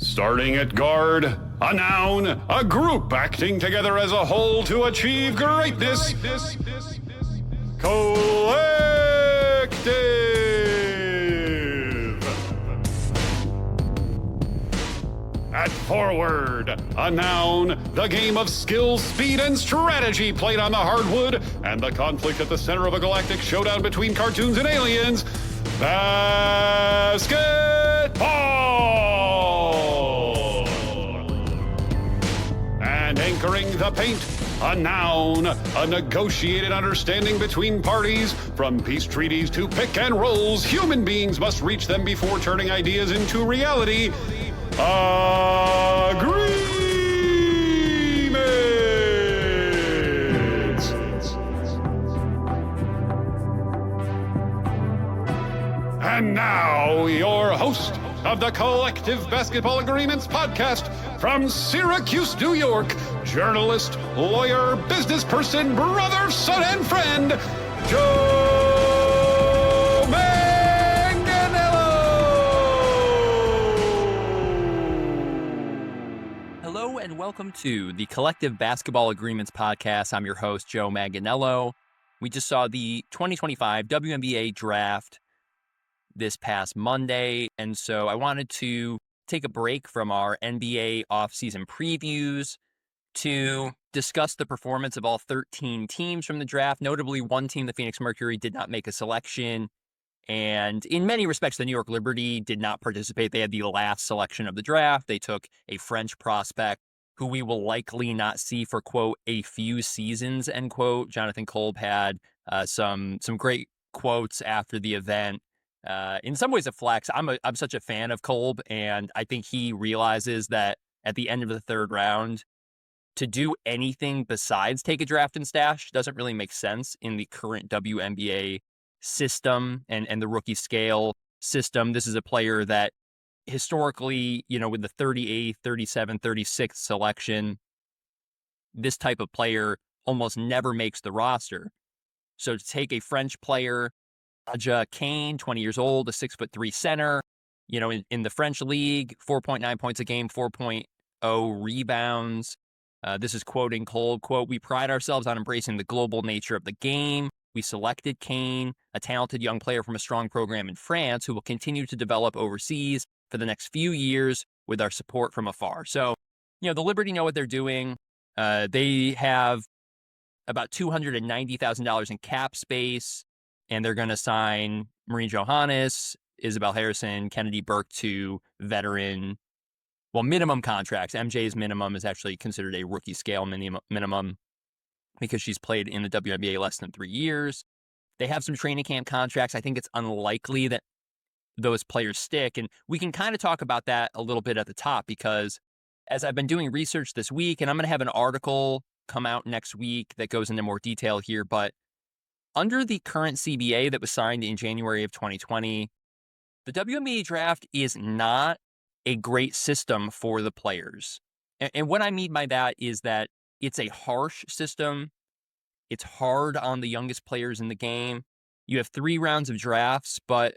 Starting at guard, a noun, a group acting together as a whole to achieve greatness. Collective. At forward, a noun, the game of skill, speed, and strategy played on the hardwood, and the conflict at the center of a galactic showdown between cartoons and aliens. Basketball! And anchoring the paint, a noun, a negotiated understanding between parties. From peace treaties to pick and rolls, human beings must reach them before turning ideas into reality. Agreements. And now, your host of the Collective Basketball Agreements podcast from Syracuse, New York, journalist, lawyer, business person, brother, son, and friend, Joe Manganiello. Hello and welcome to the Collective Basketball Agreements podcast. I'm your host, Joe Manganiello. We just saw the 2025 WNBA Draft this past Monday, and so I wanted to take a break from our NBA offseason previews to discuss the performance of all 13 teams from the draft. Notably, one team, the Phoenix Mercury, did not make a selection, and in many respects, the New York Liberty did not participate. They had the last selection of the draft. They took a French prospect who we will likely not see for, quote, a few seasons, end quote. Jonathan Kolb had some great quotes after the event. In some ways a flex. I'm such a fan of Kolb, and I think he realizes that at the end of the third round, to do anything besides take a draft and stash doesn't really make sense in the current WNBA system and the rookie scale system. This is a player that historically, with the 38th, 37th, 36th selection, this type of player almost never makes the roster. So to take a French player, Aja Kane, 20 years old, a 6'3" center, in the French league, 4.9 points a game, 4.0 rebounds. This is quoting Kolb, quote, "We pride ourselves on embracing the global nature of the game. We selected Kane, a talented young player from a strong program in France who will continue to develop overseas for the next few years with our support from afar." So, the Liberty know what they're doing. They have about $290,000 in cap space, and they're going to sign Maureen Johannes, Isabel Harrison, Kennedy Burke to minimum contracts. MJ's minimum is actually considered a rookie scale minimum because she's played in the WNBA less than 3 years. They have some training camp contracts. I think it's unlikely that those players stick. And we can kind of talk about that a little bit at the top, because as I've been doing research this week, and I'm going to have an article come out next week that goes into more detail here, but under the current CBA that was signed in January of 2020, the WNBA draft is not a great system for the players. And what I mean by that is that it's a harsh system. It's hard on the youngest players in the game. You have 3 rounds of drafts, but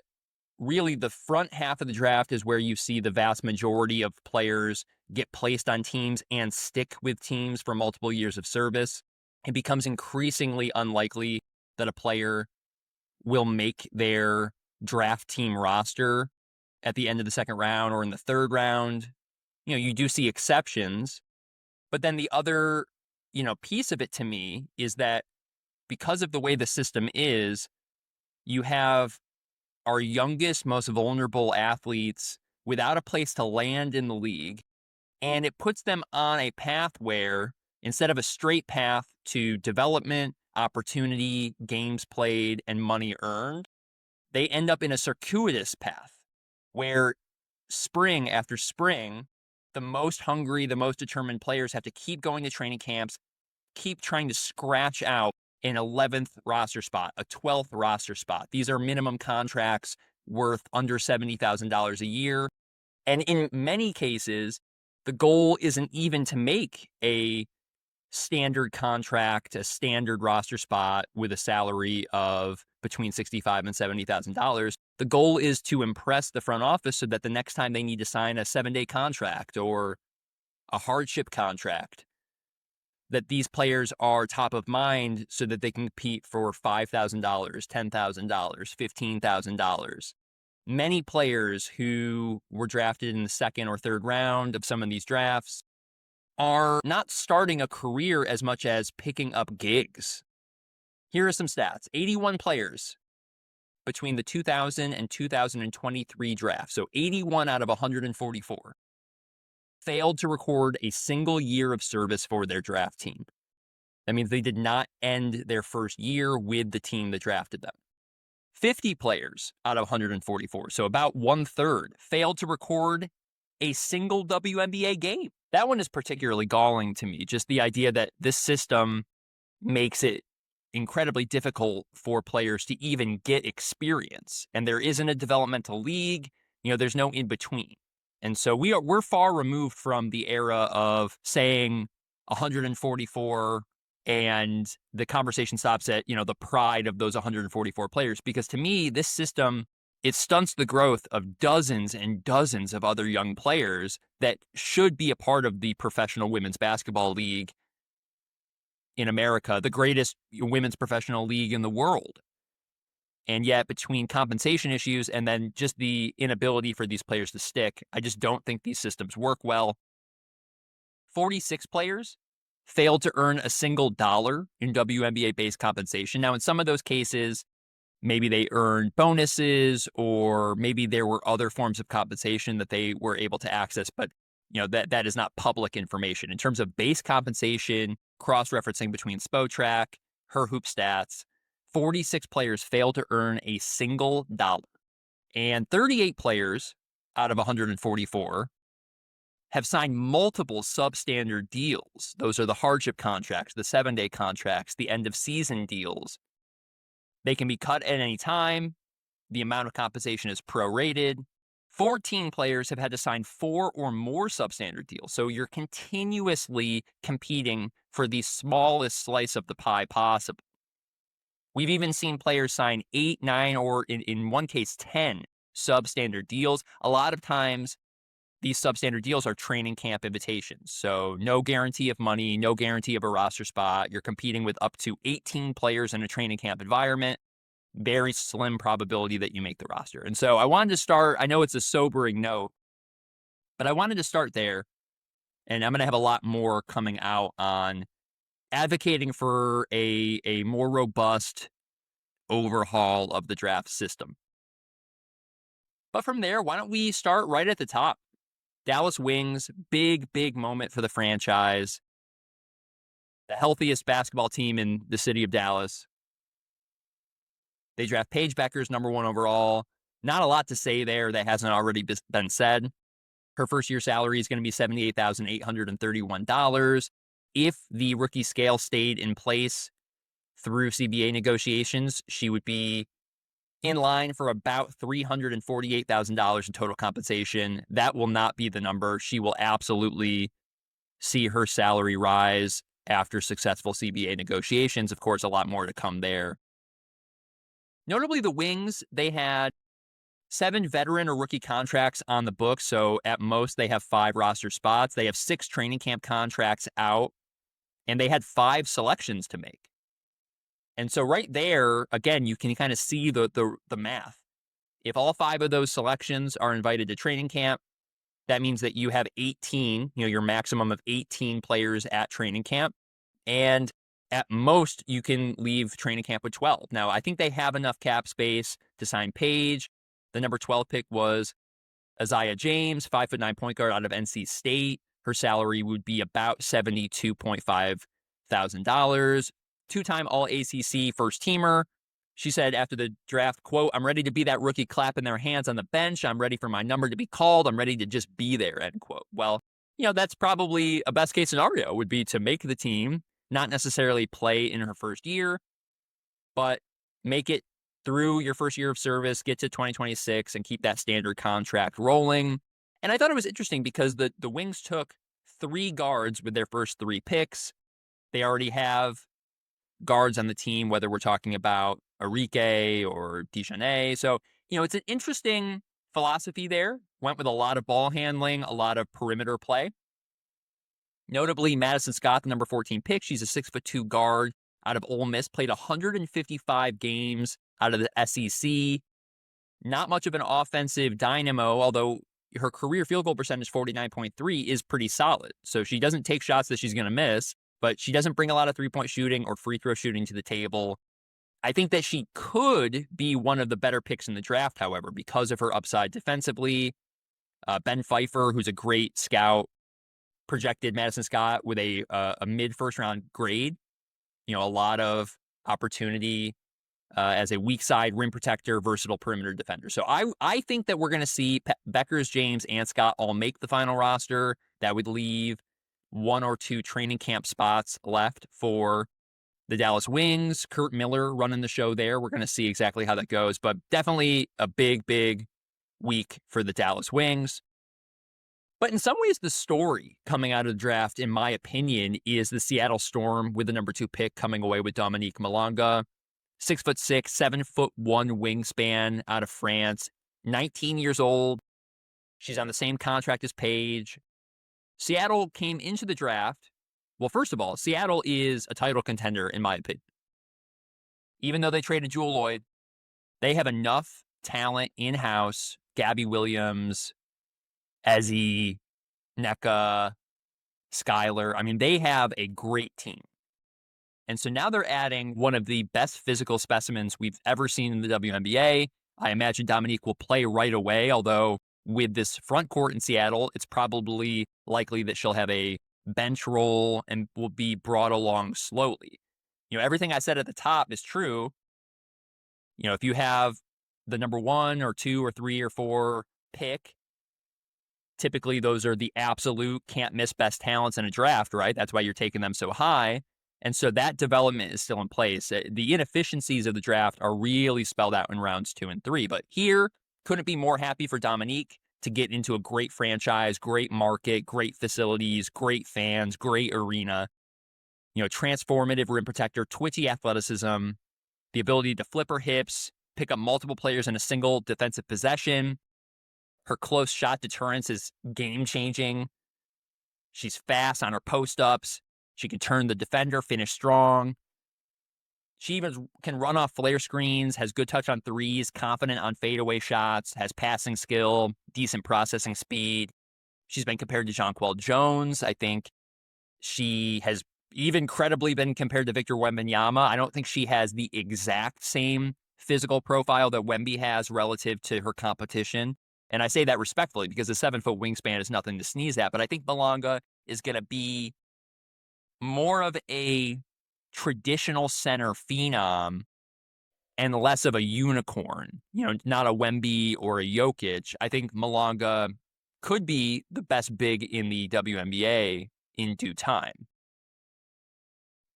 really the front half of the draft is where you see the vast majority of players get placed on teams and stick with teams for multiple years of service. It becomes increasingly unlikely that a player will make their draft team roster at the end of the second round or in the third round. You do see exceptions, but then the other, piece of it to me is that because of the way the system is, you have our youngest, most vulnerable athletes without a place to land in the league, and it puts them on a path where instead of a straight path to development, opportunity, games played, and money earned, they end up in a circuitous path where spring after spring, the most hungry, the most determined players have to keep going to training camps, keep trying to scratch out an 11th roster spot, a 12th roster spot. These are minimum contracts worth under $70,000 a year. And in many cases, the goal isn't even to make a standard contract, a standard roster spot with a salary of between $65,000 and $70,000. The goal is to impress the front office so that the next time they need to sign a 7-day contract or a hardship contract, that these players are top of mind so that they can compete for $5,000, $10,000, $15,000. Many players who were drafted in the second or third round of some of these drafts are not starting a career as much as picking up gigs. Here are some stats. 81 players between the 2000 and 2023 draft, so 81 out of 144, failed to record a single year of service for their draft team. That means they did not end their first year with the team that drafted them. 50 players out of 144, so about 1/3, failed to record a single WNBA game. That one is particularly galling to me, just the idea that this system makes it incredibly difficult for players to even get experience. And there isn't a developmental league, there's no in between. And so we're far removed from the era of saying 144 and the conversation stops at, the pride of those 144 players. Because to me, this system, it stunts the growth of dozens and dozens of other young players that should be a part of the professional women's basketball league in America, the greatest women's professional league in the world. And yet between compensation issues and then just the inability for these players to stick, I just don't think these systems work well. 46 players failed to earn a single dollar in WNBA base compensation. Now, in some of those cases, maybe they earned bonuses or maybe there were other forms of compensation that they were able to access, but that is not public information. In terms of base compensation, cross-referencing between Spotrac, her hoop stats, 46 players failed to earn a single dollar. And 38 players out of 144 have signed multiple substandard deals. Those are the hardship contracts, the 7-day contracts, the end-of-season deals. They can be cut at any time. The amount of compensation is prorated. 14 players have had to sign 4 or more substandard deals. So you're continuously competing for the smallest slice of the pie possible. We've even seen players sign 8, 9, or in one case, 10 substandard deals. A lot of times, these substandard deals are training camp invitations. So no guarantee of money, no guarantee of a roster spot. You're competing with up to 18 players in a training camp environment. Very slim probability that you make the roster. And so I wanted to start, I know it's a sobering note, but I wanted to start there. And I'm going to have a lot more coming out on advocating for a more robust overhaul of the draft system. But from there, why don't we start right at the top? Dallas Wings, big moment for the franchise. The healthiest basketball team in the city of Dallas. They draft Paige Bueckers, number 1 overall. Not a lot to say there that hasn't already been said. Her first year salary is going to be $78,831. If the rookie scale stayed in place through CBA negotiations, she would be in line for about $348,000 in total compensation. That will not be the number. She will absolutely see her salary rise after successful CBA negotiations. Of course, a lot more to come there. Notably, the Wings, they had 7 veteran or rookie contracts on the books. So at most, they have 5 roster spots. They have 6 training camp contracts out, and they had 5 selections to make. And so right there, again, you can kind of see the math. If all 5 of those selections are invited to training camp, that means that you have 18, your maximum of 18 players at training camp. And at most, you can leave training camp with 12. Now, I think they have enough cap space to sign Paige. The number 12 pick was Isaiah James, 5'9" point guard out of NC State. Her salary would be about $72.5 thousand. 2-time All-ACC first-teamer. She said after the draft, quote, "I'm ready to be that rookie clapping their hands on the bench. I'm ready for my number to be called. I'm ready to just be there," end quote. Well, that's probably a best-case scenario would be to make the team, not necessarily play in her first year, but make it through your first year of service, get to 2026, and keep that standard contract rolling. And I thought it was interesting because the Wings took 3 guards with their first 3 picks. They already have guards on the team, whether we're talking about Arike or Dijonay. So, it's an interesting philosophy there. Went with a lot of ball handling, a lot of perimeter play. Notably, Madison Scott, the number 14 pick, she's a 6'2" guard out of Ole Miss, played 155 games out of the SEC. Not much of an offensive dynamo, although her career field goal percentage, 49.3, is pretty solid. So she doesn't take shots that she's going to miss, but she doesn't bring a lot of three-point shooting or free throw shooting to the table. I think that she could be one of the better picks in the draft, however, because of her upside defensively. Ben Pfeiffer, who's a great scout, projected Madison Scott with a mid-first round grade. A lot of opportunity as a weak side rim protector, versatile perimeter defender. So I think that we're going to see Beckers, James, and Scott all make the final roster. That would leave 1 or 2 training camp spots left for the Dallas Wings. Kurt Miller running the show there. We're going to see exactly how that goes, but definitely a big, big week for the Dallas Wings. But in some ways, the story coming out of the draft, in my opinion, is the Seattle Storm with the number 2 pick coming away with Dominique Malonga. 6'6", 7'1" wingspan out of France, 19 years old. She's on the same contract as Paige. Seattle came into the draft. Well, first of all, Seattle is a title contender, in my opinion. Even though they traded Jewel Lloyd, they have enough talent in-house. Gabby Williams, Ezzy, NECA, Skylar. I mean, they have a great team. And so now they're adding one of the best physical specimens we've ever seen in the WNBA. I imagine Dominique will play right away, although with this front court in Seattle, it's probably likely that she'll have a bench role and will be brought along slowly. Everything I said at the top is true. If you have the number 1 or 2 or 3 or 4 pick, typically those are the absolute can't miss best talents in a draft, right? That's why you're taking them so high. And so that development is still in place. The inefficiencies of the draft are really spelled out in rounds 2 and 3. But here, couldn't be more happy for Dominique to get into a great franchise, great market, great facilities, great fans, great arena. Transformative rim protector, twitchy athleticism, the ability to flip her hips, pick up multiple players in a single defensive possession. Her close shot deterrence is game-changing. She's fast on her post-ups. She can turn the defender, finish strong. She even can run off flare screens, has good touch on threes, confident on fadeaway shots, has passing skill, decent processing speed. She's been compared to Jonquel Jones. I think she has even credibly been compared to Victor Wembanyama. I don't think she has the exact same physical profile that Wemby has relative to her competition. And I say that respectfully because a 7-foot wingspan is nothing to sneeze at. But I think Malonga is going to be more of a traditional center phenom and less of a unicorn, not a Wemby or a Jokic. I think Malonga could be the best big in the WNBA in due time.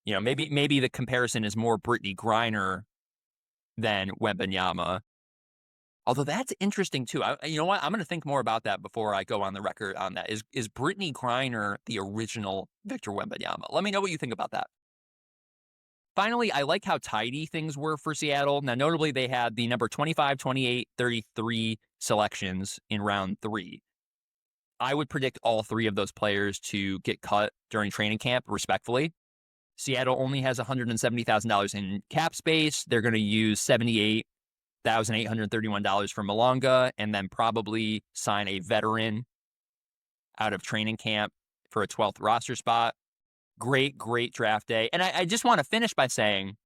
Maybe the comparison is more Brittany Griner than Wembanyama. Although that's interesting too. You know what? I'm going to think more about that before I go on the record on that. Is Brittany Griner the original Victor Wembanyama? Let me know what you think about that. Finally, I like how tidy things were for Seattle. Now, notably, they had the number 25, 28, 33 selections in round 3. I would predict all 3 of those players to get cut during training camp, respectfully. Seattle only has $170,000 in cap space. They're going to use $78,831 for Malonga and then probably sign a veteran out of training camp for a 12th roster spot. Great, great draft day. And I just want to finish by saying,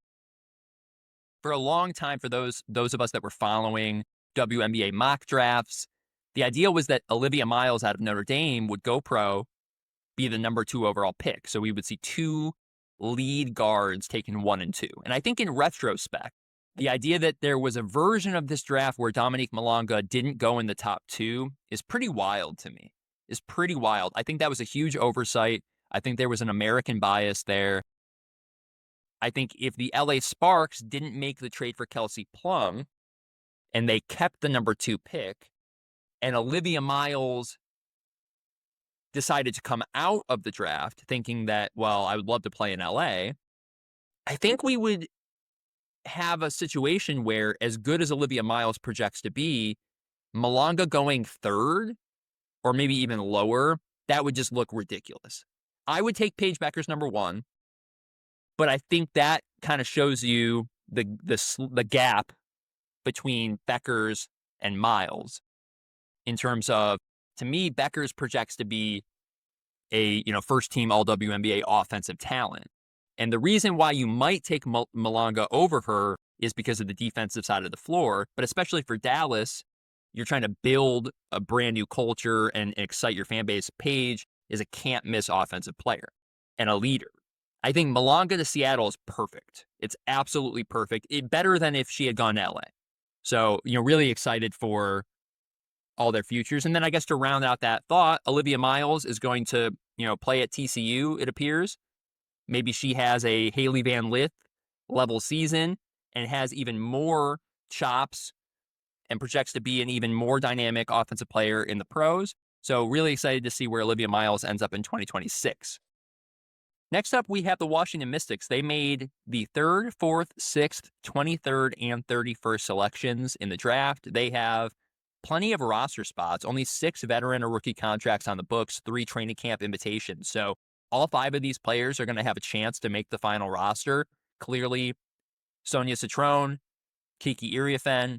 for a long time, for those of us that were following WNBA mock drafts, the idea was that Olivia Miles out of Notre Dame would go pro, be the number 2 overall pick. So we would see 2 lead guards taken 1 and 2. And I think in retrospect, the idea that there was a version of this draft where Dominique Malonga didn't go in the top 2 is pretty wild to me. Is pretty wild. I think that was a huge oversight. I think there was an American bias there. I think if the LA Sparks didn't make the trade for Kelsey Plum and they kept the number 2 pick and Olivia Miles decided to come out of the draft thinking that, well, I would love to play in LA, I think we would have a situation where, as good as Olivia Miles projects to be, Malonga going third or maybe even lower, that would just look ridiculous. I would take Paige Bueckers number one, but I think that kind of shows you the gap between Bueckers and Miles in terms of, to me, Bueckers projects to be a first team all WNBA offensive talent. And the reason why you might take Malonga over her is because of the defensive side of the floor, but especially for Dallas, you're trying to build a brand new culture and excite your fan base. Paige is a can't miss offensive player and a leader. I think Malonga to Seattle is perfect. It's absolutely perfect. Better than if she had gone to LA. So, really excited for all their futures. And then I guess to round out that thought, Olivia Miles is going to, play at TCU, it appears. Maybe she has a Haley Van Lith level season and has even more chops and projects to be an even more dynamic offensive player in the pros. So really excited to see where Olivia Miles ends up in 2026. Next up, we have the Washington Mystics. They made the 3rd, 4th, 6th, 23rd, and 31st selections in the draft. They have plenty of roster spots, only 6 veteran or rookie contracts on the books, 3 training camp invitations. So all 5 of these players are going to have a chance to make the final roster. Clearly, Sonia Citrone, Kiki Iriafen,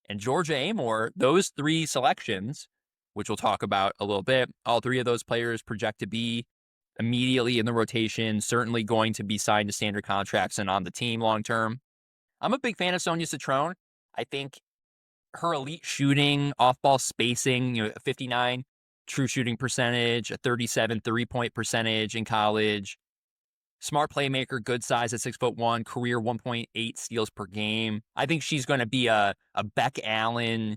and Georgia Amor, those 3 selections, which we'll talk about a little bit, all 3 of those players project to be immediately in the rotation, certainly going to be signed to standard contracts and on the team long term. I'm a big fan of Sonia Citrone. I think her elite shooting, off-ball spacing, a 59 true shooting percentage, a 37 three-point percentage in college, smart playmaker, good size at 6'1", career 1.8 steals per game. I think she's going to be a Beck Allen,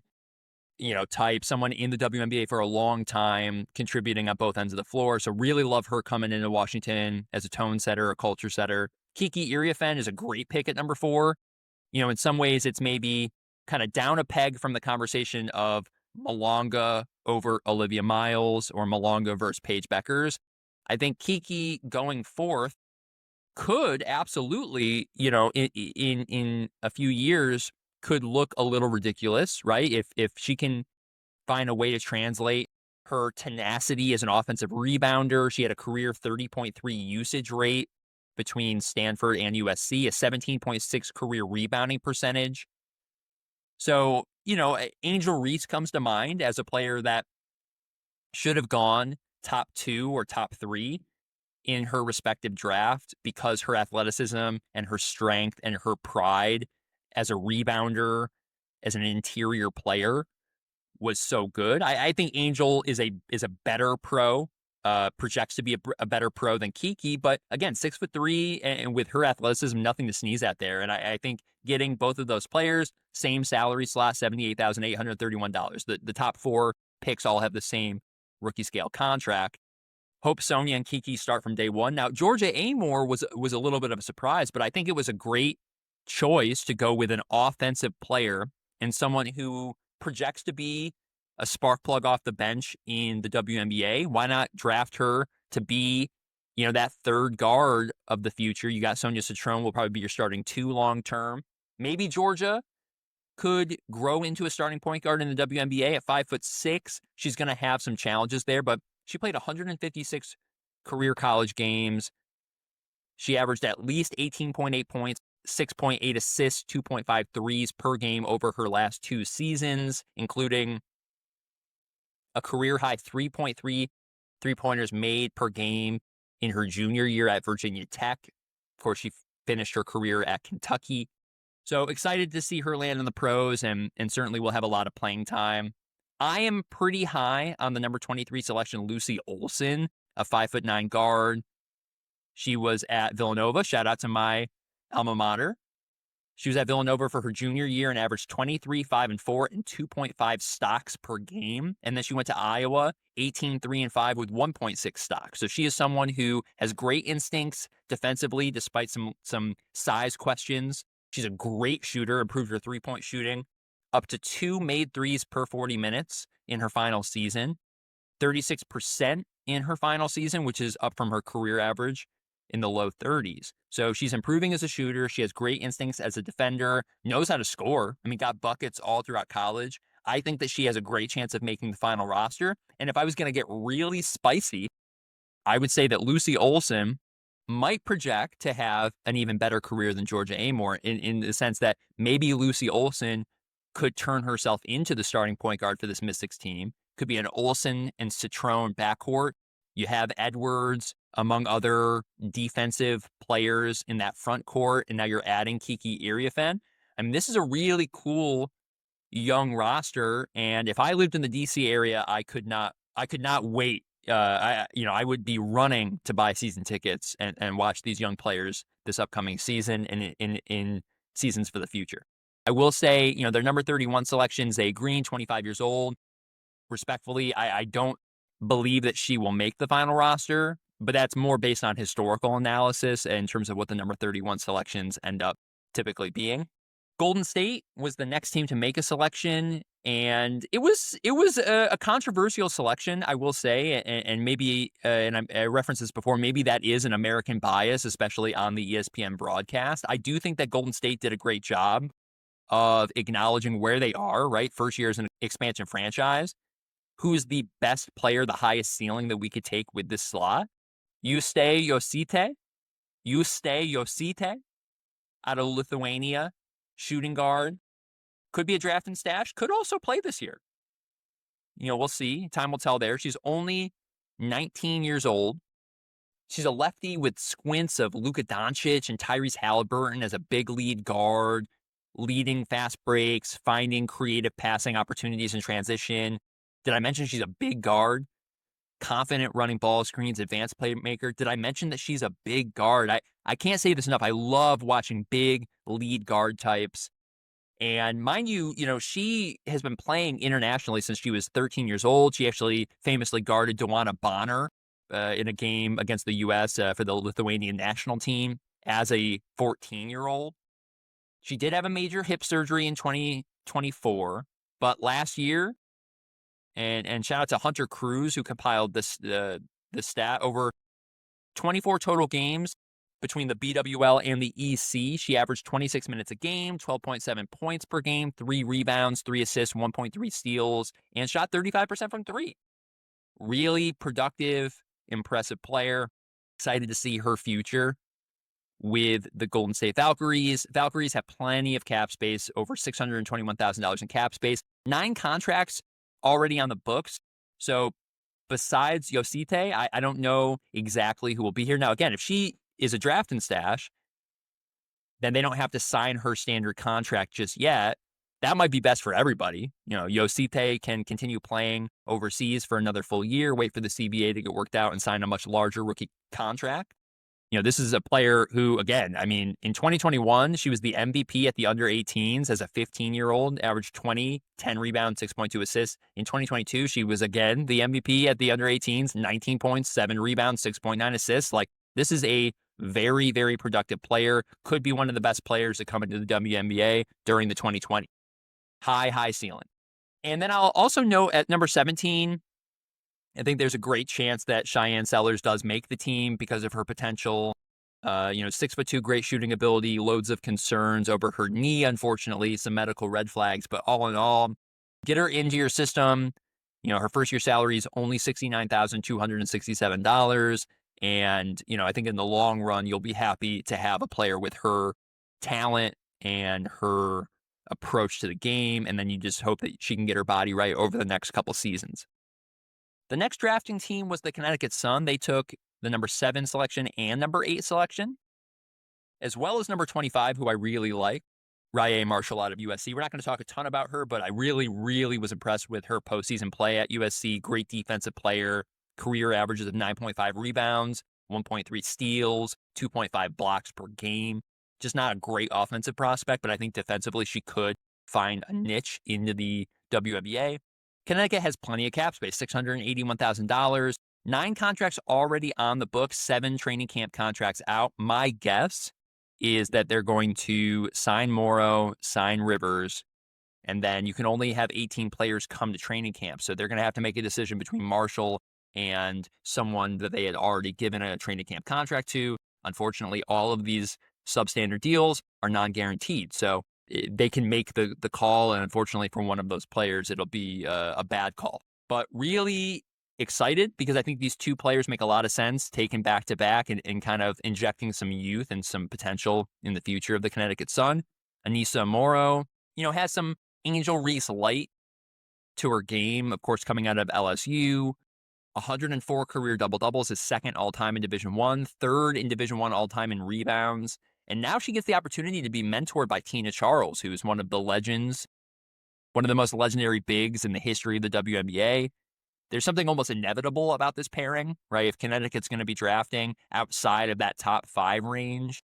type, someone in the WNBA for a long time, contributing on both ends of the floor. So really love her coming into Washington as a tone setter, a culture setter. Kiki Iriafen is a great pick at number 4. In some ways, it's maybe kind of down a peg from the conversation of Malonga over Olivia Miles or Malonga versus Paige Bueckers. I think Kiki going 4th could absolutely, in a few years, could look a little ridiculous, right? If she can find a way to translate her tenacity as an offensive rebounder. She had a career 30.3 usage rate between Stanford and USC, a 17.6 career rebounding percentage. So, Angel Reese comes to mind as a player that should have gone top 2 or top 3 in her respective draft because her athleticism and her strength and her pride as a rebounder, as an interior player was so good. I think Angel is a better pro, projects to be a better pro than Kiki, but again, 6'3", and with her athleticism, nothing to sneeze at there. And I think getting both of those players, same salary slot, $78,831. The top 4 picks all have the same rookie scale contract. Hope Sonia and Kiki start from day one. Now, Georgia Amor was a little bit of a surprise, but I think it was a great choice to go with an offensive player and someone who projects to be a spark plug off the bench in the WNBA. Why not draft her to be, that 3rd guard of the future? You got Sonia Citrone will probably be your starting 2 long term. Maybe Georgia could grow into a starting point guard in the WNBA at 5'6". She's going to have some challenges there, but she played 156 career college games. She averaged at least 18.8 points, 6.8 assists, 2.5 threes per game over her last 2 seasons, including a career-high 3.3 three-pointers made per game in her junior year at Virginia Tech. Of course, she finished her career at Kentucky. So excited to see her land in the pros, and certainly will have a lot of playing time. I am pretty high on the number 23 selection, Lucy Olson, a 5'9" guard. She was at Villanova. Shout out to my alma mater. She was at Villanova for her junior year and averaged 23, 5, and 4, and 2.5 stocks per game. And then she went to Iowa, 18, 3, and 5 with 1.6 stocks. So she is someone who has great instincts defensively, despite some size questions. She's a great shooter, improved her 3-point shooting up to 2 made threes per 40 minutes in her final season, 36% in her final season, which is up from her career average in the low 30s. So she's improving as a shooter. She has great instincts as a defender, knows how to score. I mean, got buckets all throughout college. I think that she has a great chance of making the final roster. And if I was going to get really spicy, I would say that Lucy Olson might project to have an even better career than Georgia Amore in the sense that maybe Lucy Olson could turn herself into the starting point guard for this Mystics team. Could be an Olson and Citrone backcourt. You have Edwards, among other defensive players in that front court, and now you're adding Kiki Iriafen. I mean, this is a really cool young roster, and if I lived in the DC area, I could not wait. I would be running to buy season tickets and watch these young players this upcoming season and in seasons for the future. I will say, their number 31 selection, Zay Green, 25 years old. Respectfully, I don't believe that she will make the final roster, but that's more based on historical analysis in terms of what the number 31 selections end up typically being. Golden State was the next team to make a selection, and it was a controversial selection, I will say, and maybe, and I referenced this before, maybe that is an American bias, especially on the ESPN broadcast. I do think that Golden State did a great job of acknowledging where they are, right? First year as an expansion franchise. Who's the best player, the highest ceiling that we could take with this slot? Juste Josite out of Lithuania, shooting guard. Could be a draft and stash. Could also play this year. We'll see. Time will tell there. She's only 19 years old. She's a lefty with squints of Luka Doncic and Tyrese Halliburton as a big lead guard, leading fast breaks, finding creative passing opportunities in transition. Did I mention she's a big guard? Confident running ball screens, advanced playmaker. Did I mention that she's a big guard? I can't say this enough. I love watching big lead guard types. And mind you, she has been playing internationally since she was 13 years old. She actually famously guarded Dewana Bonner in a game against the U.S. For the Lithuanian national team as a 14-year-old. She did have a major hip surgery in 2024, but last year, and shout out to Hunter Cruz, who compiled the stat, over 24 total games between the BWL and the EC. She averaged 26 minutes a game, 12.7 points per game, 3 rebounds, 3 assists, 1.3 steals, and shot 35% from 3. Really productive, impressive player. Excited to see her future with the Golden State Valkyries. Valkyries have plenty of cap space, over $621,000 in cap space. 9 contracts already on the books. So besides Josite, I don't know exactly who will be here. Now, again, if she is a draft and stash, then they don't have to sign her standard contract just yet. That might be best for everybody. Josite can continue playing overseas for another full year, wait for the CBA to get worked out and sign a much larger rookie contract. This is a player who, again, in 2021, she was the MVP at the under 18s as a 15-year-old, averaged 20, 10 rebounds, 6.2 assists. In 2022, she was again the MVP at the under 18s, 19 points, 7 rebounds, 6.9 assists. This is a very, very productive player. Could be one of the best players to come into the WNBA during the 2020. High ceiling. And then I'll also note at number 17, I think there's a great chance that Cheyenne Sellers does make the team because of her potential. 6'2", great shooting ability, loads of concerns over her knee, unfortunately, some medical red flags. But all in all, get her into your system. Her first year salary is only $69,267. And, I think in the long run, you'll be happy to have a player with her talent and her approach to the game. And then you just hope that she can get her body right over the next couple seasons. The next drafting team was the Connecticut Sun. They took the number 7 selection and number 8 selection, as well as number 25, who I really like, Rye Marshall out of USC. We're not going to talk a ton about her, but I really, really was impressed with her postseason play at USC. Great defensive player, career averages of 9.5 rebounds, 1.3 steals, 2.5 blocks per game. Just not a great offensive prospect, but I think defensively she could find a niche into the WNBA. Connecticut has plenty of cap space, $681,000, 9 contracts already on the books, 7 training camp contracts out. My guess is that they're going to sign Morrow, sign Rivers, and then you can only have 18 players come to training camp. So they're going to have to make a decision between Marshall and someone that they had already given a training camp contract to. Unfortunately, all of these substandard deals are non-guaranteed. So they can make the call, and unfortunately for one of those players, it'll be a bad call. But really excited because I think these two players make a lot of sense, taken back to back and kind of injecting some youth and some potential in the future of the Connecticut Sun. Anissa Morrow, has some Angel Reese light to her game, of course, coming out of LSU. 104 career double-doubles is second all-time in Division I, third in Division I all-time in rebounds. And now she gets the opportunity to be mentored by Tina Charles, who is one of the legends, one of the most legendary bigs in the history of the WNBA. There's something almost inevitable about this pairing, right? If Connecticut's going to be drafting outside of that top 5 range,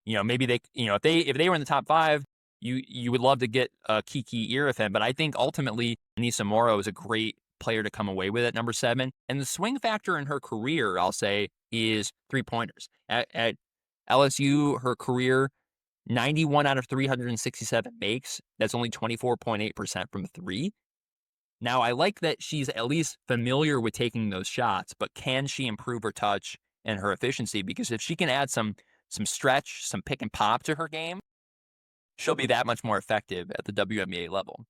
maybe they, if they were in the top 5, you would love to get Kiki Irifan, but I think ultimately Anissa Morrow is a great player to come away with at number 7. And the swing factor in her career, I'll say, is 3-pointers. At LSU, her career, 91 out of 367 makes. That's only 24.8% from 3. Now, I like that she's at least familiar with taking those shots, but can she improve her touch and her efficiency? Because if she can add some stretch, some pick and pop to her game, she'll be that much more effective at the WNBA level.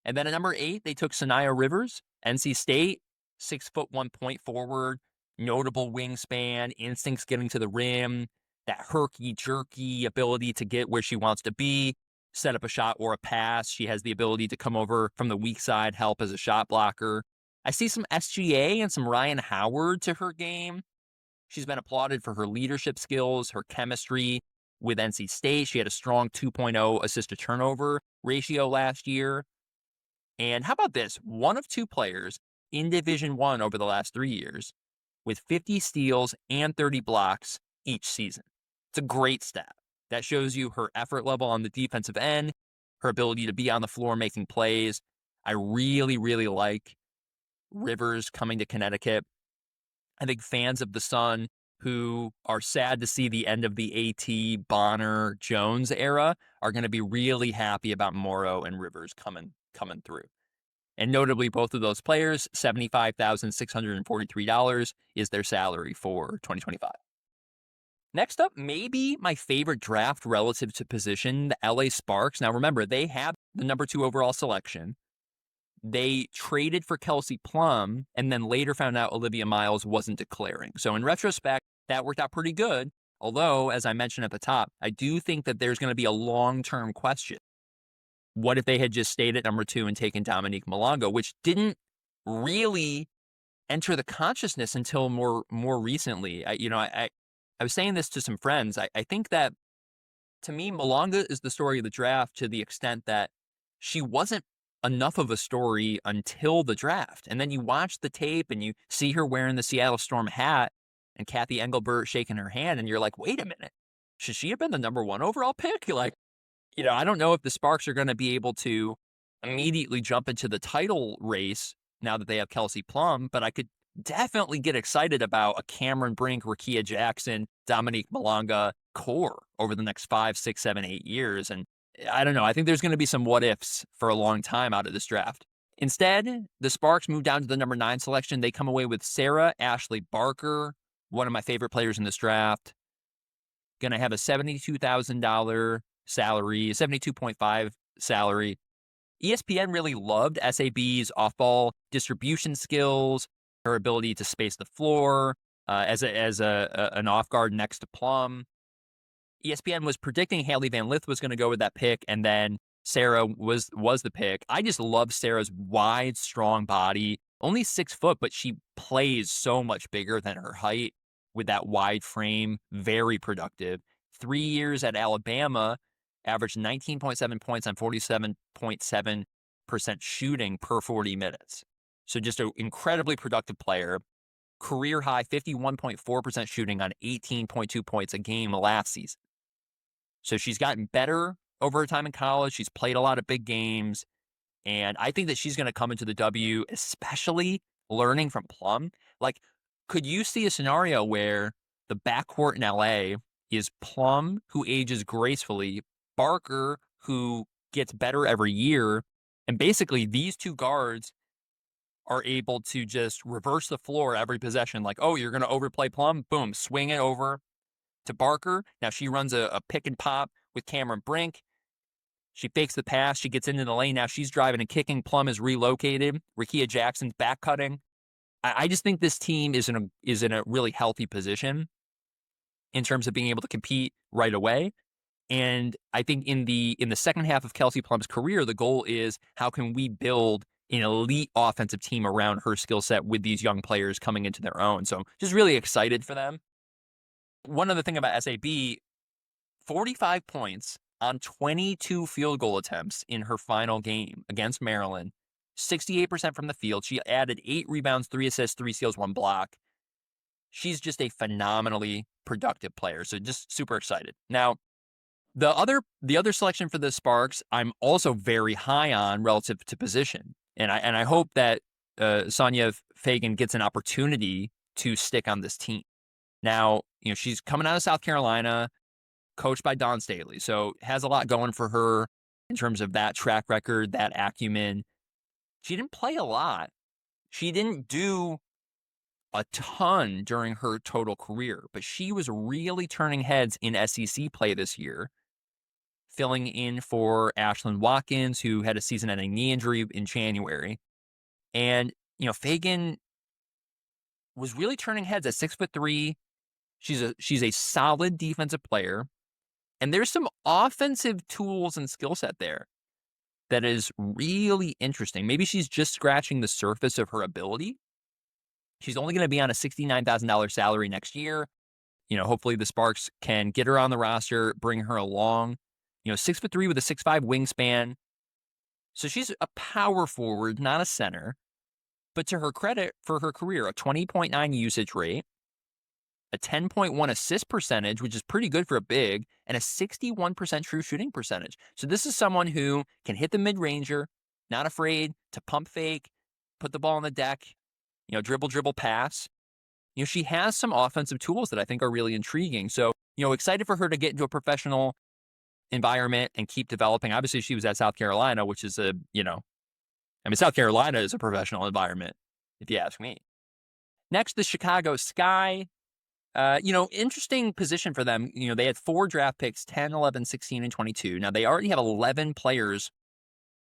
And then at number 8, they took Sanaya Rivers, NC State, 6'1" point forward, notable wingspan, instincts getting to the rim, that herky-jerky ability to get where she wants to be, set up a shot or a pass. She has the ability to come over from the weak side, help as a shot blocker. I see some SGA and some Ryan Howard to her game. She's been applauded for her leadership skills, her chemistry with NC State. She had a strong 2.0 assist-to-turnover ratio last year. And how about this? One of 2 players in Division I over the last 3 years with 50 steals and 30 blocks each season. It's a great stat. That shows you her effort level on the defensive end, her ability to be on the floor making plays. I really, really like Rivers coming to Connecticut. I think fans of the Sun who are sad to see the end of the AT, Bonner, Jones era are going to be really happy about Morrow and Rivers coming through. And notably, both of those players, $75,643 is their salary for 2025. Next up, maybe my favorite draft relative to position, the LA Sparks. Now remember, they have the number 2 overall selection. They traded for Kelsey Plum and then later found out Olivia Miles wasn't declaring. So in retrospect, that worked out pretty good. Although, as I mentioned at the top, I do think that there's going to be a long-term question. What if they had just stayed at number 2 and taken Dominique Malongo, which didn't really enter the consciousness until more recently? I was saying this to some friends. I think that, to me, Malonga is the story of the draft to the extent that she wasn't enough of a story until the draft. And then you watch the tape and you see her wearing the Seattle Storm hat and Kathy Engelbert shaking her hand, and you're like, wait a minute, should she have been the number 1 overall pick? I don't know if the Sparks are going to be able to immediately jump into the title race now that they have Kelsey Plum, but I could definitely get excited about a Cameron Brink, Rakia Jackson, Dominique Malonga core over the next 5, 6, 7, 8 years. And I don't know. I think there's going to be some what ifs for a long time out of this draft. Instead, the Sparks move down to the number 9 selection. They come away with Sarah Ashley Barker, one of my favorite players in this draft. Going to have a $72,000 salary, 72.5 salary. ESPN really loved SAB's off-ball distribution skills, her ability to space the floor as an off guard next to Plum. ESPN was predicting Haley Van Lith was going to go with that pick, and then Sarah was the pick. I just love Sarah's wide, strong body. Only 6 foot, but she plays so much bigger than her height with that wide frame. Very productive. 3 years at Alabama, averaged 19.7 points on 47.7% shooting per 40 minutes. So just an incredibly productive player. Career high 51.4% shooting on 18.2 points a game last season. So she's gotten better over her time in college. She's played a lot of big games. And I think that she's going to come into the W, especially learning from Plum. Could you see a scenario where the backcourt in LA is Plum, who ages gracefully, Barker, who gets better every year, and basically these 2 guards are able to just reverse the floor every possession. You're going to overplay Plum? Boom, swing it over. to Barker. Now she runs a pick and pop with Cameron Brink. She fakes the pass. She gets into the lane. Now she's driving and kicking. Plum is relocated. Rickea Jackson's back cutting. I just think this team is in a really healthy position in terms of being able to compete right away. And I think in the second half of Kelsey Plum's career, the goal is how can we build an elite offensive team around her skill set with these young players coming into their own. So just really excited for them. One other thing about SAB, 45 points on 22 field goal attempts in her final game against Maryland, 68% from the field. She added 8 rebounds, 3 assists, 3 steals, 1 block. She's just a phenomenally productive player. So just super excited. Now, the other selection for the Sparks, I'm also very high on relative to position. And I hope that Sonia Fagan gets an opportunity to stick on this team. Now, she's coming out of South Carolina, coached by Dawn Staley, so has a lot going for her in terms of that track record, that acumen. She didn't play a lot. She didn't do a ton during her total career, but she was really turning heads in SEC play this year, filling in for Ashlyn Watkins, who had a season-ending knee injury in January. And, Fagan was really turning heads at 6'3". She's a solid defensive player. And there's some offensive tools and skill set there that is really interesting. Maybe she's just scratching the surface of her ability. She's only going to be on a $69,000 salary next year. Hopefully the Sparks can get her on the roster, bring her along. 6'3" with a 6'5" wingspan. So she's a power forward, not a center. But to her credit, for her career, a 20.9 usage rate, a 10.1 assist percentage, which is pretty good for a big, and a 61% true shooting percentage. So this is someone who can hit the mid-ranger, not afraid to pump fake, put the ball on the deck, dribble, pass. She has some offensive tools that I think are really intriguing. So, excited for her to get into a professional environment and keep developing. Obviously, she was at South Carolina, which is South Carolina is a professional environment, if you ask me. Next, the Chicago Sky. Interesting position for them. They had 4 draft picks, 10, 11, 16, and 22. Now, they already have 11 players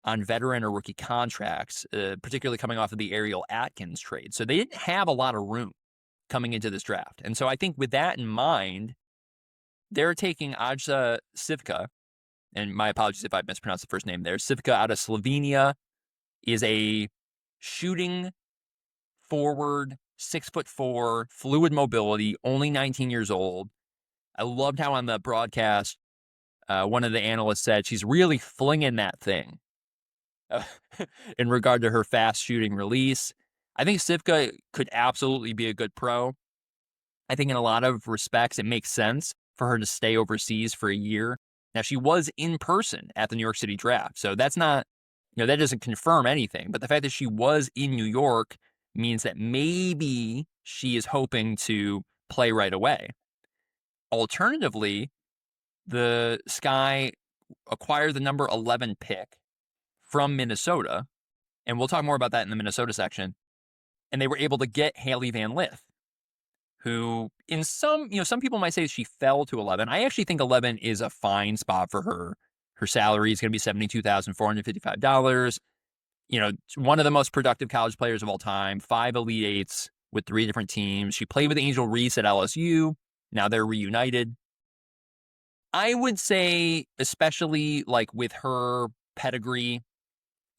on veteran or rookie contracts, particularly coming off of the Ariel Atkins trade. So they didn't have a lot of room coming into this draft. And so I think with that in mind, they're taking Ajza Sivka, and my apologies if I mispronounced the first name there. Sivka out of Slovenia is a shooting forward, 6'4", fluid mobility, only 19 years old. I loved how on the broadcast, one of the analysts said she's really flinging that thing in regard to her fast shooting release. I think Sivka could absolutely be a good pro. I think in a lot of respects, it makes sense for her to stay overseas for a year. Now, she was in person at the New York City draft, so that's not, that doesn't confirm anything. But the fact that she was in New York means that maybe she is hoping to play right away. Alternatively, the Sky acquired the number 11 pick from Minnesota, and we'll talk more about that in the Minnesota section. And they were able to get Haley Van Lith, who in some people might say she fell to 11. I actually think 11 is a fine spot for her. Her salary is going to be $72,455. One of the most productive college players of all time, 5 Elite Eights with 3 different teams. She played with Angel Reese at LSU. Now they're reunited. I would say, especially with her pedigree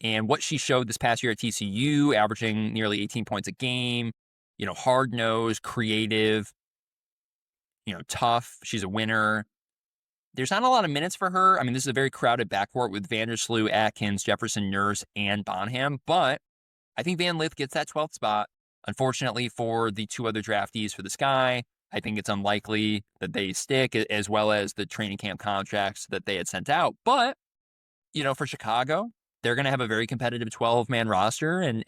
and what she showed this past year at TCU, averaging nearly 18 points a game, hard-nosed, creative, tough. She's a winner. There's not a lot of minutes for her. I mean, this is a very crowded backcourt with Vandersloot, Atkins, Jefferson, Nurse, and Bonham. But I think Van Lith gets that 12th spot. Unfortunately for the 2 other draftees for the Sky, I think it's unlikely that they stick, as well as the training camp contracts that they had sent out. But, for Chicago, they're going to have a very competitive 12-man roster. And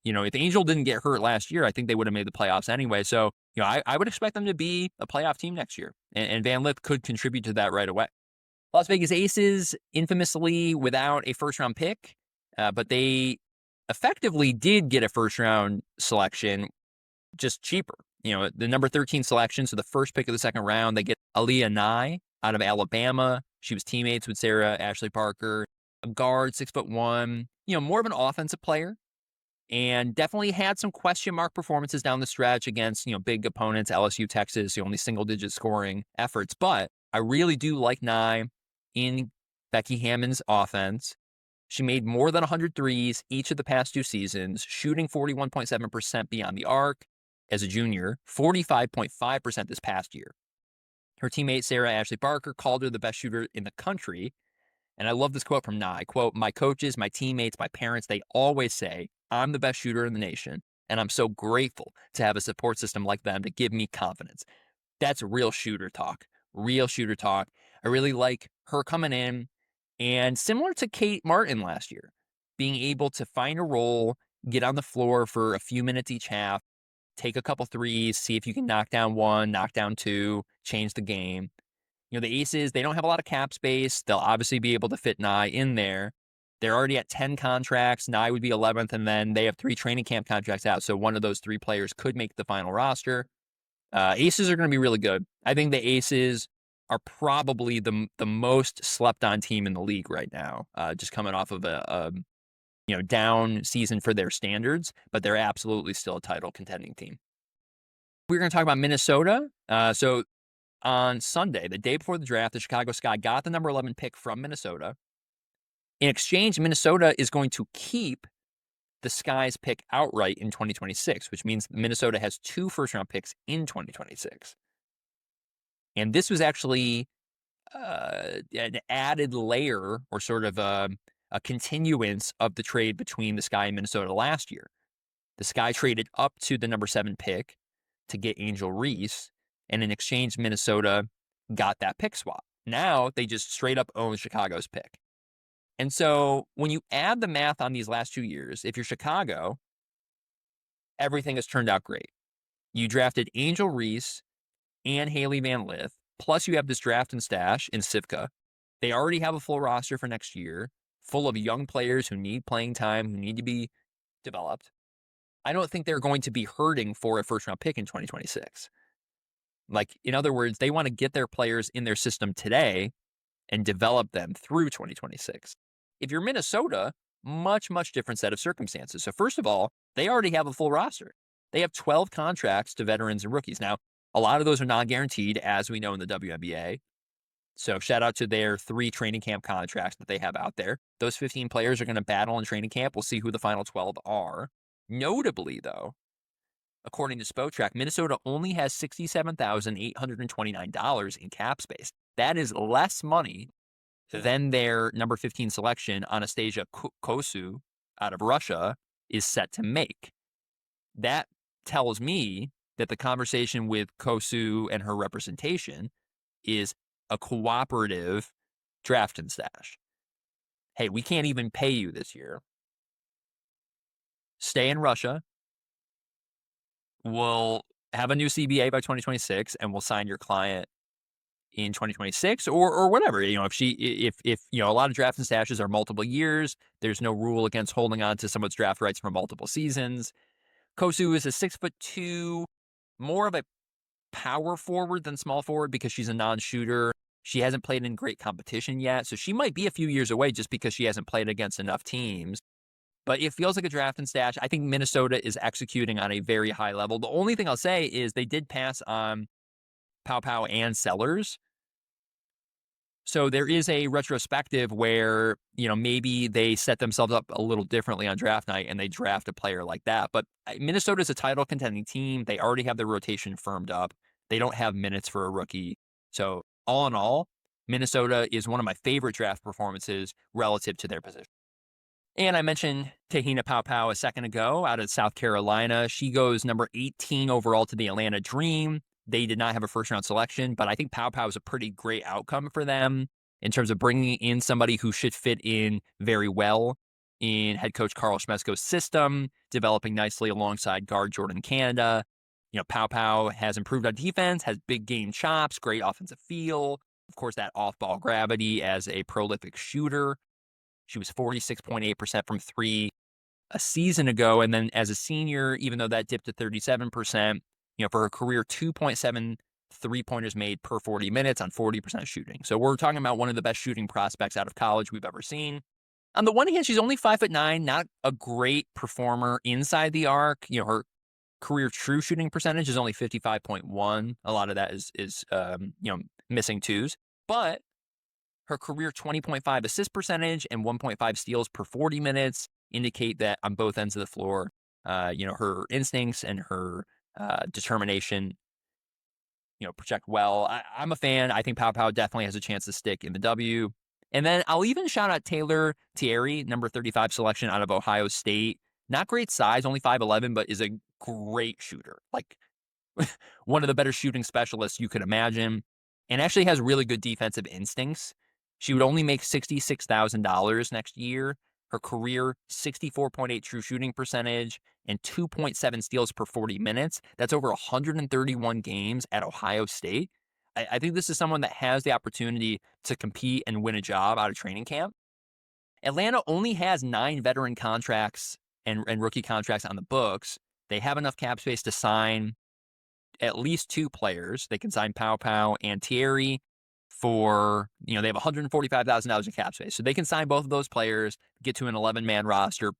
if Angel didn't get hurt last year, I think they would have made the playoffs anyway. So, I would expect them to be a playoff team next year. And Van Lith could contribute to that right away. Las Vegas Aces, infamously without a first-round pick, but they effectively did get a first-round selection, just cheaper. The number 13 selection, so the first pick of the second round, they get Aaliyah Nye out of Alabama. She was teammates with Sarah Ashley Parker. A guard, 6'1", more of an offensive player. And definitely had some question mark performances down the stretch against, big opponents, LSU, Texas, only single-digit scoring efforts. But I really do like Nye in Becky Hammon's offense. She made more than 100 threes each of the past 2 seasons, shooting 41.7% beyond the arc as a junior, 45.5% this past year. Her teammate, Sarah Ashley Parker, called her the best shooter in the country. And I love this quote from Nye. Quote, "My coaches, my teammates, my parents, they always say I'm the best shooter in the nation. And I'm so grateful to have a support system like them to give me confidence." That's real shooter talk. Real shooter talk. I really like her coming in and similar to Kate Martin last year, being able to find a role, get on the floor for a few minutes each half, take a couple threes, see if you can knock down 1, knock down 2, change the game. The Aces, they don't have a lot of cap space. They'll obviously be able to fit Nye in there. They're already at 10 contracts. Nye would be 11th, and then they have 3 training camp contracts out. So one of those 3 players could make the final roster. Aces are going to be really good. I think the Aces are probably the most slept-on team in the league right now, just coming off of a down season for their standards, but they're absolutely still a title contending team. We're going to talk about Minnesota. So on Sunday, the day before the draft, the Chicago Sky got the number 11 pick from Minnesota. In exchange, Minnesota is going to keep the Sky's pick outright in 2026, which means Minnesota has 2 first-round picks in 2026. And this was actually an added layer or sort of a continuance of the trade between the Sky and Minnesota last year. The Sky traded up to the number 7 pick to get Angel Reese, and in exchange, Minnesota got that pick swap. Now they just straight up own Chicago's pick. And so when you add the math on these last 2 years, if you're Chicago, everything has turned out great. You drafted Angel Reese and Haley Van Lith, plus you have this draft and stash in Sivka. They already have a full roster for next year, full of young players who need playing time, who need to be developed. I don't think they're going to be hurting for a first-round pick in 2026. Like, in other words, they want to get their players in their system today and develop them through 2026. If you're Minnesota, much, much different set of circumstances. So first of all, they already have a full roster. They have 12 contracts to veterans and rookies. Now, a lot of those are non-guaranteed, as we know in the WNBA. So shout out to their 3 training camp contracts that they have out there. Those 15 players are going to battle in training camp. We'll see who the final 12 are. Notably, though, according to Spotrac, Minnesota only has $67,829 in cap space. That is less money than their number 15 selection, Anastasia Kosu, out of Russia, is set to make. That tells me that the conversation with Kosu and her representation is a cooperative draft and stash. Hey, we can't even pay you this year. Stay in Russia. We'll have a new CBA by 2026, and we'll sign your client in 2026 or whatever. If a lot of draft and stashes are multiple years, there's no rule against holding on to someone's draft rights for multiple seasons. Kosu is a 6'2", more of a power forward than small forward because she's a non-shooter. She hasn't played in great competition yet, so she might be a few years away just because she hasn't played against enough teams. But it feels like a draft and stash. I think Minnesota is executing on a very high level. The only thing I'll say is they did pass on Pow Pow and Sellers. So there is a retrospective where, maybe they set themselves up a little differently on draft night and they draft a player like that. But Minnesota's a title contending team. They already have their rotation firmed up. They don't have minutes for a rookie. So all in all, Minnesota is one of my favorite draft performances relative to their position. And I mentioned Tahina Pow Pow a second ago out of South Carolina. She goes number 18 overall to the Atlanta Dream. They did not have a first-round selection, but I think Pow Pow is a pretty great outcome for them in terms of bringing in somebody who should fit in very well in head coach Carl Schmesko's system, developing nicely alongside guard Jordan Canada. Pow Pow has improved on defense, has big game chops, great offensive feel. Of course, that off-ball gravity as a prolific shooter. She was 46.8% from 3 a season ago. And then as a senior, even though that dipped to 37%, for her career, 2.7 3-pointers made per 40 minutes on 40% shooting. So we're talking about one of the best shooting prospects out of college we've ever seen. On the one hand, she's only 5'9", not a great performer inside the arc. Her career true shooting percentage is only 55.1. A lot of that is missing twos. But her career 20.5 assist percentage and 1.5 steals per 40 minutes indicate that on both ends of the floor, her instincts and her determination, project well. I'm a fan. I think Pow Pow definitely has a chance to stick in the W. And then I'll even shout out Taylor Thierry, number 35 selection out of Ohio State. Not great size, only 5'11", but is a great shooter. Like one of the better shooting specialists you could imagine, and actually has really good defensive instincts. She would only make $66,000 next year. Her career 64.8 true shooting percentage and 2.7 steals per 40 minutes. That's over 131 games at Ohio State. I think this is someone that has the opportunity to compete and win a job out of training camp. Atlanta only has 9 veteran contracts and rookie contracts on the books. They have enough cap space to sign at least 2 players. They can sign Pow Pow and Thierry for, they have $145,000 in cap space. So they can sign both of those players, get to an 11-man roster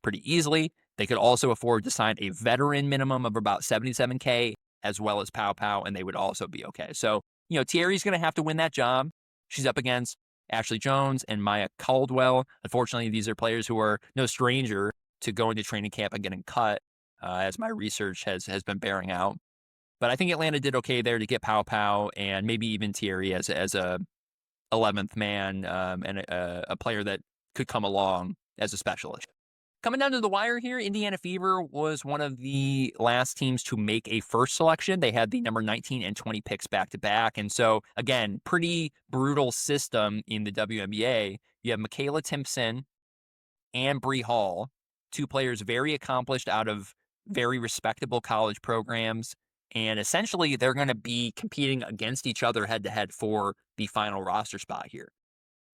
pretty easily. They could also afford to sign a veteran minimum of about $77K as well as Pow Pow, and they would also be okay. So, Thierry's going to have to win that job. She's up against Ashley Jones and Maya Caldwell. Unfortunately, these are players who are no stranger to going to training camp and getting cut, as my research has been bearing out. But I think Atlanta did okay there to get Pow Pow and maybe even Thierry as a 11th man and a player that could come along as a specialist. Coming down to the wire here, Indiana Fever was one of the last teams to make a first selection. They had the number 19 and 20 picks back-to-back. And so, again, pretty brutal system in the WNBA. You have Michaela Timpson and Bree Hall, 2 players very accomplished out of very respectable college programs. And essentially, they're going to be competing against each other head-to-head for the final roster spot here.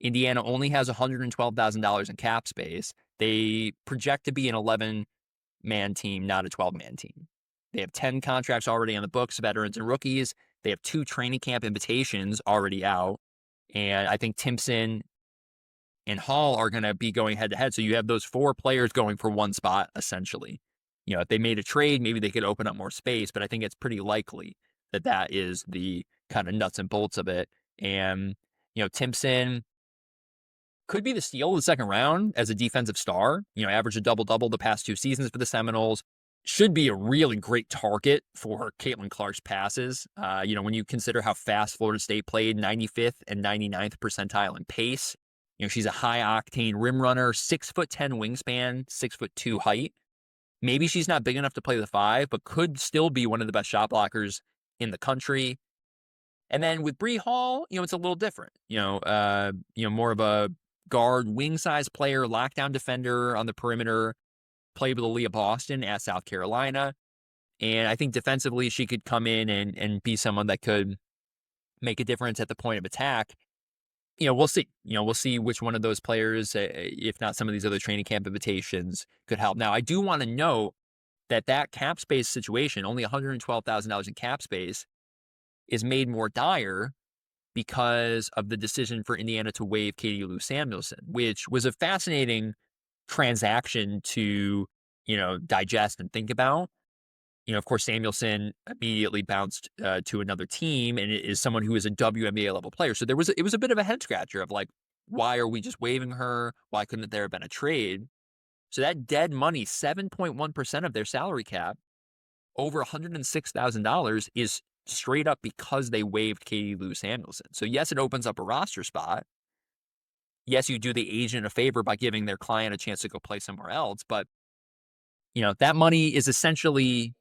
Indiana only has $112,000 in cap space. They project to be an 11-man team, not a 12-man team. They have 10 contracts already on the books, veterans and rookies. They have 2 training camp invitations already out. And I think Timpson and Hall are going to be going head-to-head. So you have those 4 players going for one spot, essentially. If they made a trade, maybe they could open up more space, but I think it's pretty likely that that is the kind of nuts and bolts of it. And, Timpson could be the steal of the second round as a defensive star, averaged a double-double the past 2 seasons for the Seminoles. Should be a really great target for Caitlin Clark's passes. When you consider how fast Florida State played, 95th and 99th percentile in pace. She's a high-octane rim runner, 6'10" wingspan, 6'2" height. Maybe she's not big enough to play the 5, but could still be one of the best shot blockers in the country. And then with Bree Hall, it's a little different. More of a guard, wing size player, lockdown defender on the perimeter, played with Aaliyah Boston at South Carolina. And I think defensively, she could come in and be someone that could make a difference at the point of attack. We'll see. We'll see which one of those players, if not some of these other training camp invitations, could help. Now, I do want to note that cap space situation, only $112,000 in cap space, is made more dire because of the decision for Indiana to waive Katie Lou Samuelson, which was a fascinating transaction to, digest and think about. Of course, Samuelson immediately bounced to another team and is someone who is a WNBA level player. So it was a bit of a head scratcher of like, why are we just waiving her? Why couldn't there have been a trade? So that dead money, 7.1% of their salary cap, over $106,000, is straight up because they waived Katie Lou Samuelson. So yes, it opens up a roster spot. Yes, you do the agent a favor by giving their client a chance to go play somewhere else. But, that money is essentially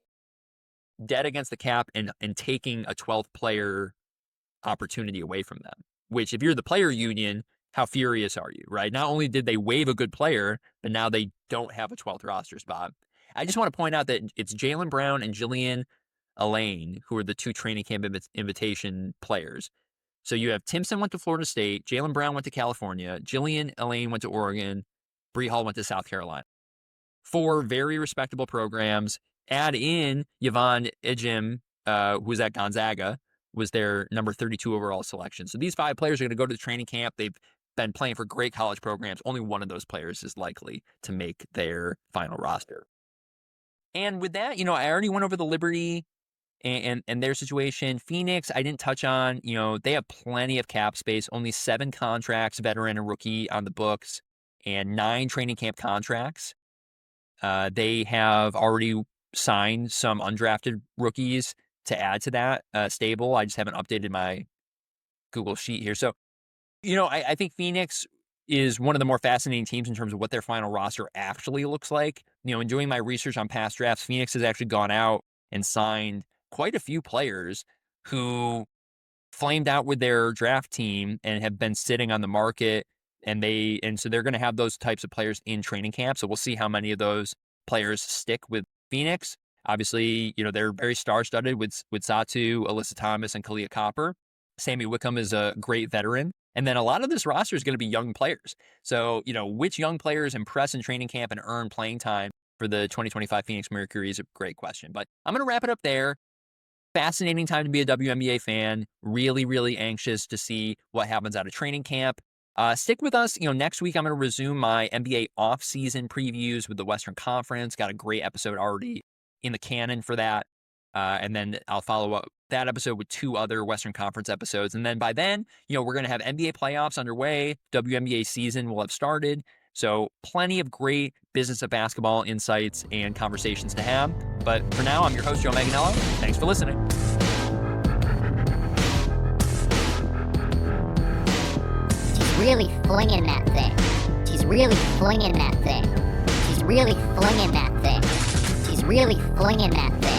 dead against the cap and taking a 12th player opportunity away from them, which if you're the player union, how furious are you, right? Not only did they waive a good player, but now they don't have a 12th roster spot. I just want to point out that it's Jaylen Brown and Jillian Elaine who are the 2 training camp invitation players. So you have Timpson went to Florida State, Jaylen Brown went to California, Jillian Elaine went to Oregon, Bree Hall went to South Carolina. 4 very respectable programs. Add in Yvonne Ejim, who's at Gonzaga, was their number 32 overall selection. So these 5 players are going to go to the training camp. They've been playing for great college programs. Only one of those players is likely to make their final roster. And with that, I already went over the Liberty and their situation. Phoenix, I didn't touch on. They have plenty of cap space, only 7 contracts, veteran and rookie on the books, and 9 training camp contracts. They have already signed some undrafted rookies to add to that stable. I just haven't updated my Google sheet here. So, I think Phoenix is one of the more fascinating teams in terms of what their final roster actually looks like. In doing my research on past drafts, Phoenix has actually gone out and signed quite a few players who flamed out with their draft team and have been sitting on the market. And so they're going to have those types of players in training camp. So we'll see how many of those players stick with Phoenix. Obviously, they're very star-studded with Satu, Alyssa Thomas, and Kalia Copper. Sammy Wickham is a great veteran. And then a lot of this roster is going to be young players. So, which young players impress in training camp and earn playing time for the 2025 Phoenix Mercury is a great question. But I'm going to wrap it up there. Fascinating time to be a WNBA fan. Really, really anxious to see what happens out of training camp. Stick with us. Next week I'm going to resume my NBA off-season previews with the Western Conference. Got a great episode already in the canon for that. And then I'll follow up that episode with 2 other Western Conference episodes. And then by then, we're going to have NBA playoffs underway. WNBA season will have started. So plenty of great business of basketball insights and conversations to have. But for now, I'm your host, Joe Manganiello. Thanks for listening. She's really flinging that thing. She's really flinging that thing. She's really flinging that thing. She's really flinging that thing.